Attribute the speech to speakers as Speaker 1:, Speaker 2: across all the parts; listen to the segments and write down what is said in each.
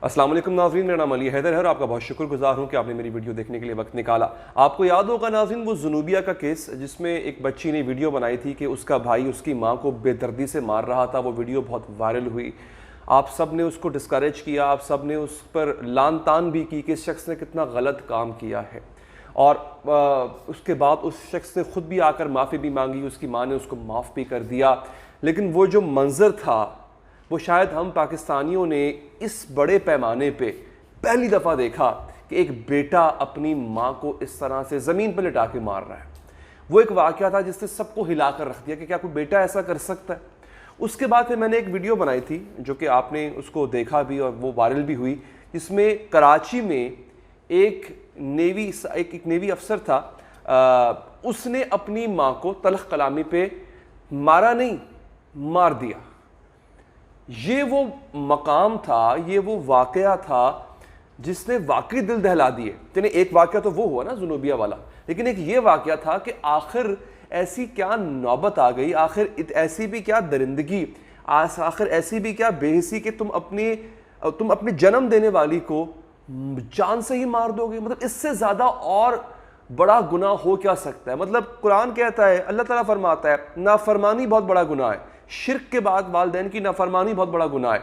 Speaker 1: अस्सलाम वालेकुम नाज़रीन, मेरा नाम अली हैदर है और आपका बहुत शुक्रगुजार हूँ कि आपने मेरी वीडियो देखने के लिए वक्त निकाला। आपको याद होगा नाज़रीन वो जुनूबिया का केस जिसमें एक बच्ची ने वीडियो बनाई थी कि उसका भाई उसकी माँ को बेदर्दी से मार रहा था। वो वीडियो बहुत वायरल हुई, आप सब ने उसको डिस्करेज किया, आप सब ने उस पर लान तान भी की कि इस शख्स ने कितना गलत काम किया है। और उसके बाद उस शख्स ने खुद भी आकर माफ़ी भी मांगी, उसकी माँ ने उसको माफ़ भी कर दिया। लेकिन वो जो मंजर था वो शायद हम पाकिस्तानियों ने इस बड़े पैमाने पे पहली दफ़ा देखा कि एक बेटा अपनी माँ को इस तरह से ज़मीन पर लिटा के मार रहा है। वो एक वाक़या था जिसने सबको हिला कर रख दिया कि क्या कोई बेटा ऐसा कर सकता है। उसके बाद फिर मैंने एक वीडियो बनाई थी जो कि आपने उसको देखा भी और वो वायरल भी हुई, जिसमें कराची में एक नेवी अफसर था, उसने अपनी माँ को तलख कलामी पे मारा नहीं, मार दिया। ये वो मकाम था, ये वो वाक़या था जिसने वाकई दिल दहला दिए। यानी एक वाक़या तो वो हुआ ना जुनूबिया वाला, लेकिन एक ये वाक़या था कि आखिर ऐसी क्या नौबत आ गई, आखिर ऐसी भी क्या दरिंदगी, आखिर ऐसी भी क्या बेहिसी कि तुम अपने जन्म देने वाली को जान से ही मार दोगे। मतलब इससे ज़्यादा और बड़ा गुनाह हो क्या सकता है। मतलब कुरान कहता है, अल्लाह ताला फरमाता है नाफरमानी बहुत बड़ा गुनाह है, शिर्क के बाद वालिदैन की नाफरमानी बहुत बड़ा गुनाह है।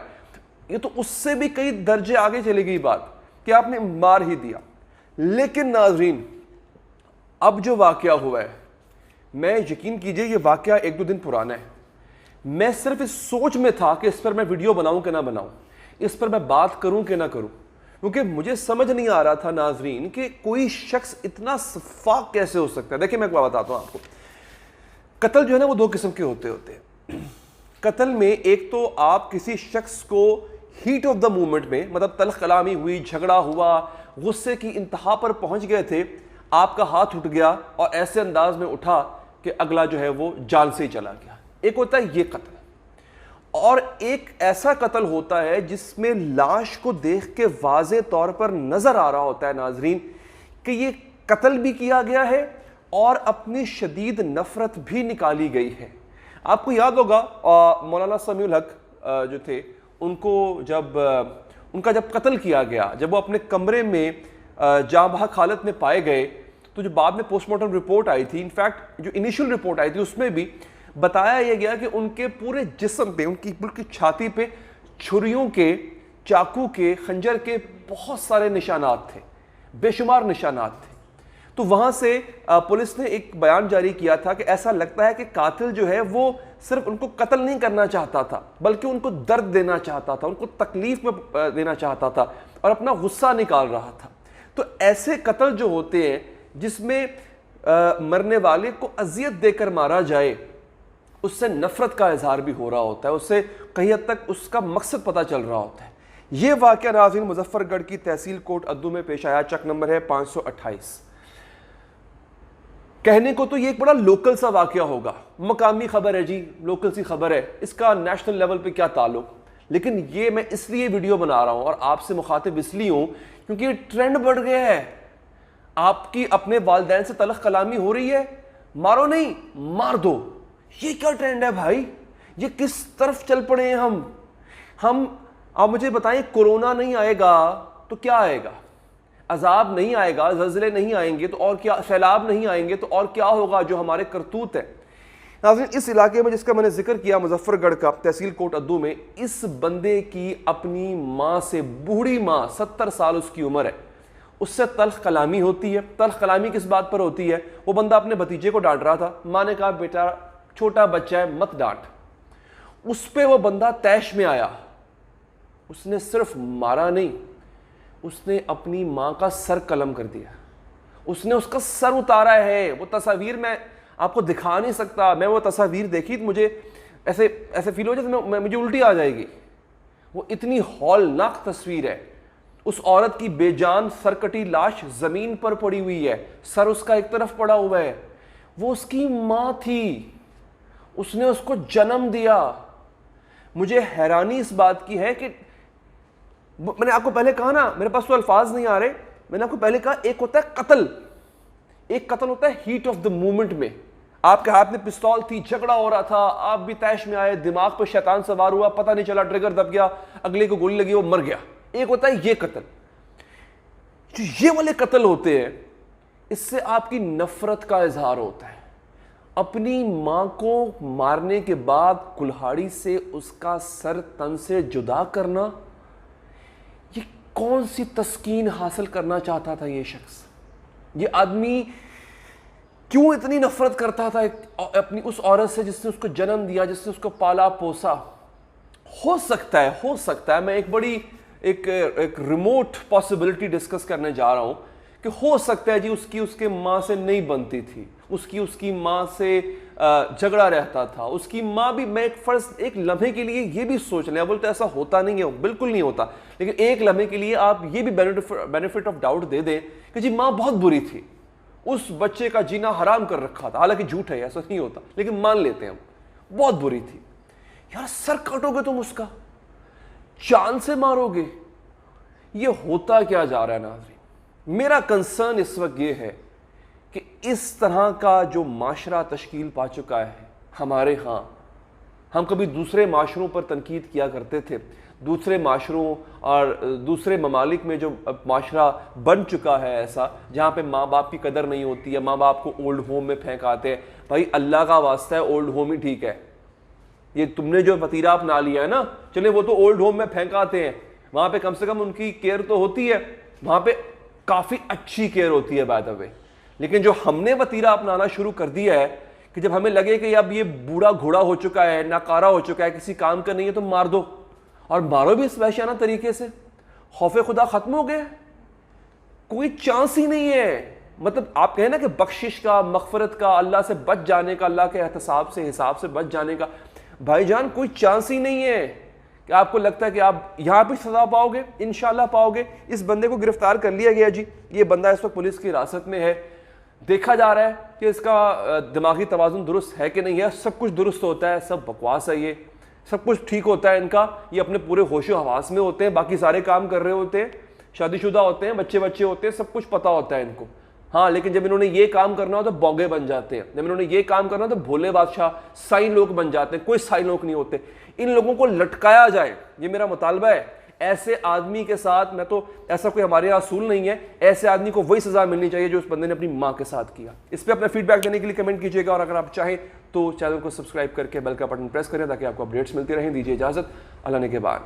Speaker 1: ये तो उससे भी कई दर्जे आगे चली गई बात कि आपने मार ही दिया। लेकिन नाजरीन अब जो वाकया हुआ है, मैं यकीन कीजिए ये वाकया 1-2 दिन पुराना है। मैं सिर्फ इस सोच में था कि इस पर मैं वीडियो बनाऊं कि ना बनाऊं, इस पर मैं बात करूं कि ना करूं, क्योंकि मुझे समझ नहीं आ रहा था नाजरीन कि कोई शख्स इतना सफाक कैसे हो सकता है। देखिए मैं बताता हूं आपको, कत्ल जो है ना वो 2 किस्म के होते हैं। कत्ल में एक तो आप किसी शख्स को हीट ऑफ द मोमेंट में, मतलब तल्ख कलामी हुई, झगड़ा हुआ, गुस्से की इंतहा पर पहुंच गए थे, आपका हाथ उठ गया और ऐसे अंदाज में उठा कि अगला जो है वो जान से ही चला गया। एक होता है ये कत्ल, और एक ऐसा कत्ल होता है जिसमें लाश को देख के वाज़े तौर पर नजर आ रहा होता है नाजरीन कि ये कत्ल भी किया गया है और अपनी शदीद नफरत भी निकाली गई है। आपको याद होगा मौलाना समीउल हक जो थे, उनको उनका जब कत्ल किया गया, जब वो अपने कमरे में जाँ बहक हालत में पाए गए, तो जो बाद में पोस्टमार्टम रिपोर्ट आई थी, इनफैक्ट जो इनिशियल रिपोर्ट आई थी उसमें भी बताया यह गया कि उनके पूरे जिस्म पे, उनकी पूरी छाती पे छुरियों के, चाकू के, खंजर के बहुत सारे निशानात थे, बेशुमार निशानात थे। तो वहां से पुलिस ने एक बयान जारी किया था कि ऐसा लगता है कि कातिल जो है वो सिर्फ उनको कत्ल नहीं करना चाहता था, बल्कि उनको दर्द देना चाहता था, उनको तकलीफ में देना चाहता था और अपना गुस्सा निकाल रहा था। तो ऐसे कत्ल जो होते हैं जिसमें मरने वाले को अजियत देकर मारा जाए, उससे नफरत का इजहार भी हो रहा होता है, उससे कहीं हद तक उसका मकसद पता चल रहा होता है। यह वाक़या नाज़रीन मुजफ्फरगढ़ की तहसील कोट अद्दू में पेश आया। चक नंबर है 528। कहने को तो ये एक बड़ा लोकल सा वाकया होगा, मकामी खबर है जी, लोकल सी खबर है, इसका नेशनल लेवल पे क्या ताल्लुक। लेकिन ये मैं इसलिए वीडियो बना रहा हूं और आपसे मुखातिब इसलिए हूं क्योंकि ये ट्रेंड बढ़ गया है। आपकी अपने वालिदैन से तलख कलामी हो रही है, मारो नहीं मार दो। ये क्या ट्रेंड है भाई, ये किस तरफ चल पड़े हैं हम। आप मुझे बताएं, कोरोना नहीं आएगा तो क्या आएगा? अजाब नहीं आएगा, ज़लज़ले नहीं आएंगे तो और क्या, सैलाब नहीं आएंगे तो और क्या होगा जो हमारे करतूत है। नाज़रीन इस इलाके में जिसका मैंने जिक्र किया मुजफ्फरगढ़ का, तहसील कोट अद्दू में, इस बंदे की अपनी माँ से, बूढ़ी माँ, 70 साल उसकी उम्र है, उससे तल्ख कलामी होती है। तल्ख कलामी किस बात पर होती है? वो बंदा अपने भतीजे को डांट रहा था, माँ ने कहा बेटा छोटा बच्चा है मत डांट। उस पर वो बंदा तैश में आया, उसने सिर्फ मारा नहीं, उसने अपनी माँ का सर कलम कर दिया, उसने उसका सर उतारा है। वो तस्वीर मैं आपको दिखा नहीं सकता, मैं वो तस्वीर देखी तो मुझे ऐसे फील हो जाए मुझे उल्टी आ जाएगी। वो इतनी हौलनाक तस्वीर है। उस औरत की बेजान सरकटी लाश जमीन पर पड़ी हुई है, सर उसका एक तरफ पड़ा हुआ है। वो उसकी माँ थी, उसने उसको जन्म दिया। मुझे हैरानी इस बात की है कि मैंने आपको पहले कहा ना, मेरे पास तो अल्फाज नहीं आ रहे, मैंने आपको पहले कहा एक होता है कत्ल, एक कत्ल होता है हीट ऑफ द मोमेंट में। आपके हाथ में पिस्तौल थी, झगड़ा हो रहा था, आप भी तैश में आए, दिमाग पर शैतान सवार हुआ, पता नहीं चला, ट्रिगर दब गया, अगले को गोली लगी, वो मर गया। एक होता है ये कत्ल। जो ये वाले कत्ल होते हैं, इससे आपकी नफरत का इजहार होता है। अपनी मां को मारने के बाद कुल्हाड़ी से उसका सर तन से जुदा करना, ये कौन सी तस्कीन हासिल करना चाहता था ये शख्स? ये आदमी क्यों इतनी नफरत करता था अपनी उस औरत से जिसने उसको जन्म दिया, जिसने उसको पाला पोसा? हो सकता है मैं एक रिमोट पॉसिबिलिटी डिस्कस करने जा रहा हूं कि हो सकता है जी उसके मां से नहीं बनती थी, उसकी मां से झगड़ा रहता था, उसकी मां भी, मैं एक लम्हे के लिए ये भी सोच लें, बोलते ऐसा होता नहीं है, बिल्कुल नहीं होता, लेकिन एक लम्हे के लिए आप ये भी बेनिफिट ऑफ डाउट दे दें कि जी मां बहुत बुरी थी, उस बच्चे का जीना हराम कर रखा था। हालांकि झूठ है, ऐसा नहीं होता, लेकिन मान लेते हैं हम, बहुत बुरी थी। यार सर काटोगे तुम उसका, जान से मारोगे, ये होता क्या जा रहा है नाज़रीन? मेरा कंसर्न इस वक्त ये है कि इस तरह का जो माशरा तश्कील पा चुका है हमारे यहाँ, हम कभी दूसरे माशरों पर तनकीद किया करते थे, दूसरे माशरों और दूसरे ममालिक में जो माशरा बन चुका है ऐसा, जहाँ पे माँ बाप की कदर नहीं होती है, माँ बाप को ओल्ड होम में फेंक आते हैं। भाई अल्लाह का वास्ता है, ओल्ड होम ही ठीक है। ये तुमने जो वतीरा अपना लिया है ना, चले वो तो ओल्ड होम में फेंक आते हैं, वहाँ पे कम से कम उनकी केयर तो होती है, वहाँ पे काफ़ी अच्छी केयर होती है बाय द वे। लेकिन जो हमने वतीरा अपनाना शुरू कर दिया है कि जब हमें लगे कि अब ये बूढ़ा घोड़ा हो चुका है, नाकारा हो चुका है, किसी काम का नहीं है, तो मार दो, और मारो भी इस वहशियाना तरीके से। खौफ खुदा खत्म हो गया, कोई चांस ही नहीं है। मतलब आप कहें ना कि बख्शिश का, मगफरत का, अल्लाह से बच जाने का, अल्लाह के एहतसाब से, हिसाब से बच जाने का, भाईजान कोई चांस ही नहीं है कि आपको लगता है कि आप यहां भी सजा पाओगे। इंशाल्लाह पाओगे। इस बंदे को गिरफ्तार कर लिया गया जी, ये बंदा इस वक्त पुलिस की हिरासत में है। देखा जा रहा है कि इसका दिमागी तवाज़ुन दुरुस्त है कि नहीं है। सब कुछ दुरुस्त होता है, सब बकवास है, ये सब कुछ ठीक होता है इनका, ये अपने पूरे होशो हवास में होते हैं, बाकी सारे काम कर रहे होते हैं, शादीशुदा होते हैं, बच्चे बच्चे होते हैं, सब कुछ पता होता है इनको। हाँ, लेकिन जब इन्होंने ये काम करना हो तो बौगे बन जाते हैं, जब इन्होंने ये काम करना हो तो भोले बादशाह साई लोग बन जाते हैं। कोई साई लोग नहीं होते। इन लोगों को लटकाया जाए, ये मेरा मुतालबा है। ऐसे आदमी के साथ, मैं तो, ऐसा कोई हमारे यहाँ असूल नहीं है, ऐसे आदमी को वही सजा मिलनी चाहिए जो उस बंदे ने अपनी माँ के साथ किया। इस पर अपना फीडबैक देने के लिए कमेंट कीजिएगा, और अगर आप चाहें तो चैनल को सब्सक्राइब करके बेल का बटन प्रेस करें ताकि आपको अपडेट्स मिलती रहें। दीजिए इजाजत, अल्लाह ने के बाद।